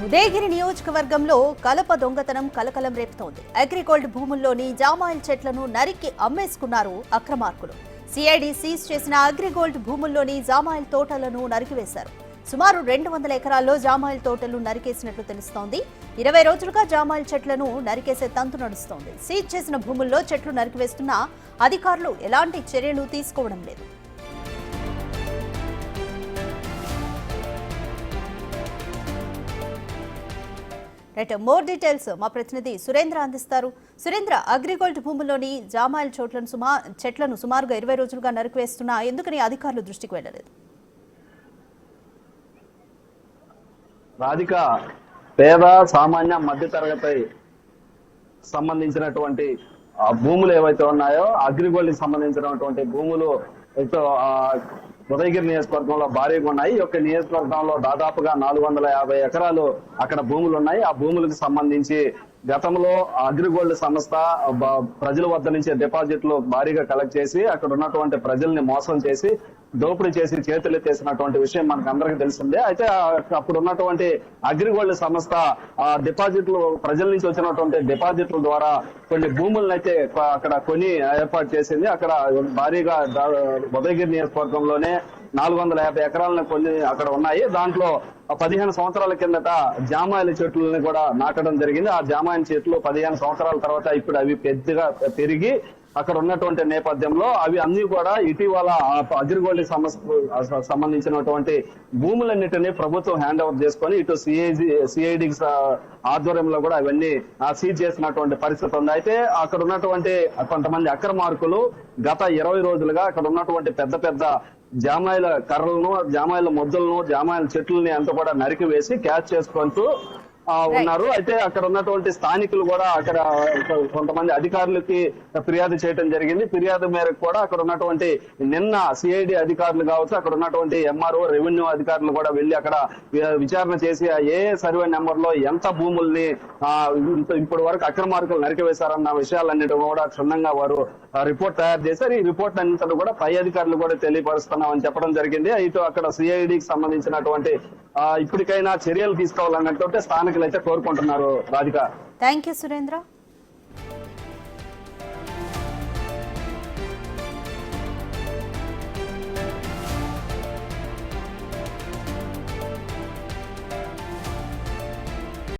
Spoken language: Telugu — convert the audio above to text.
ఉదయగిరి నియోజకవర్గంలో కలప దొంగతనం కలకలం రేపుతోంది. అగ్రిగోల్డ్ భూముల్లోని జామాయిల్ చెట్లను నరికి అమ్మేసుకున్నారు అక్రమార్కులు. సిఐడి సీజ్ చేసిన అగ్రిగోల్డ్ భూముల్లోని జామాయిల్ తోటలను నరికివేశారు. సుమారు 200 ఎకరాల్లో జామాయిల్ తోటలు నరికేసినట్లు తెలుస్తోంది. 20 రోజులుగా జామాయిల్ చెట్లను నరికేసే తంతు నడుస్తోంది. సీజ్ చేసిన భూముల్లో చెట్లు నరికివేస్తున్న అధికారులు ఎలాంటి చర్యలు తీసుకోవడం లేదు. రైట్, మోర్ డీటెయిల్స్ మా ప్రతినిధి సురేంద్ర అందిస్తారు. సురేంద్ర, అగ్రిగోల్డ్ భూముల్లోని జామాయిల్ చెట్లను సుమారుగా 20 రోజులుగా నరికివేస్తున్నా ఎందుకని అధికారులు దృష్టికి వెళ్లలేదు? రాధిక, పేద సామాన్య మధ్యతరగతి సంబంధించినటువంటి భూములు ఏవైతే ఉన్నాయో అగ్రిగోల్డ్ కి సంబంధించినటువంటి భూములు ఉదయగిరి నియోజకవర్గంలో భారీగా ఉన్నాయి. ఈ యొక్క నియోజకవర్గంలో దాదాపుగా 450 ఎకరాలు అక్కడ భూములు ఉన్నాయి. ఆ భూములకు సంబంధించి గతంలో అగ్రిగోల్డ్ సంస్థ ప్రజల వద్ద నుంచి డిపాజిట్లు భారీగా కలెక్ట్ చేసి అక్కడ ఉన్నటువంటి ప్రజల్ని మోసం చేసి దోపిడీ చేసి చేతులెత్తేసినటువంటి విషయం మనకు అందరికీ తెలిసిందే. అయితే అప్పుడు ఉన్నటువంటి అగ్రిగోల్డ్ సంస్థ డిపాజిట్లు ప్రజల నుంచి వచ్చినటువంటి డిపాజిట్ల ద్వారా కొన్ని భూములను అయితే అక్కడ కొని ఏర్పాటు చేసింది. అక్కడ భారీగా ఉదయగిరి నియోజకవర్గంలోనే 450 ఎకరాలను కొన్ని అక్కడ ఉన్నాయి. దాంట్లో 15 సంవత్సరాల కిందట జామాయిల చెట్లని కూడా నాటడం జరిగింది. ఆ జామాయిల చెట్లు 15 సంవత్సరాల తర్వాత ఇప్పుడు అవి పెద్దగా పెరిగి అక్కడ ఉన్నటువంటి నేపథ్యంలో అవి అన్ని కూడా ఇటీవల అగ్రిగోల్డ్ సంబంధించినటువంటి భూములన్నిటినీ ప్రభుత్వం హ్యాండ్ ఓవర్ చేసుకొని ఇటు సిఐడి ఆధ్వర్యంలో కూడా అవన్నీ సీజ్ చేసినటువంటి పరిస్థితి ఉంది. అయితే అక్కడ ఉన్నటువంటి కొంతమంది అక్రమార్కులు గత 20 రోజులుగా అక్కడ ఉన్నటువంటి పెద్ద పెద్ద జామాయిల కర్రలను, జామాయిల మొద్దులను, జామాయిల చెట్లని అంతా కూడా నరికి వేసి క్యాచ్ చేసుకుంటూ ఉన్నారు. అయితే అక్కడ ఉన్నటువంటి స్థానికులు కూడా అక్కడ కొంతమంది అధికారులకి ఫిర్యాదు చేయడం జరిగింది. ఫిర్యాదు మేరకు కూడా అక్కడ ఉన్నటువంటి నిన్న సిఐడి అధికారులు కావచ్చు, అక్కడ ఉన్నటువంటి ఎంఆర్ఓ, రెవెన్యూ అధికారులు కూడా వెళ్లి అక్కడ విచారణ చేసి ఏ సర్వే నెంబర్ లో ఎంత భూముల్ని ఇప్పటి వరకు అక్రమార్కులు నరికివేశారన్న విషయాలన్నిటి కూడా క్షుణ్ణంగా వారు రిపోర్ట్ తయారు చేశారు. ఈ రిపోర్ట్ అన్నింటిని కూడా పై అధికారులు కూడా తెలియపరుస్తున్నామని చెప్పడం జరిగింది. ఇటు అక్కడ సిఐడికి సంబంధించినటువంటి ఇప్పటికైనా చర్యలు తీసుకోవాలన్నట్టు స్థానికులు అయితే కోరుకుంటున్నారు. Radhika, thank you Surendra.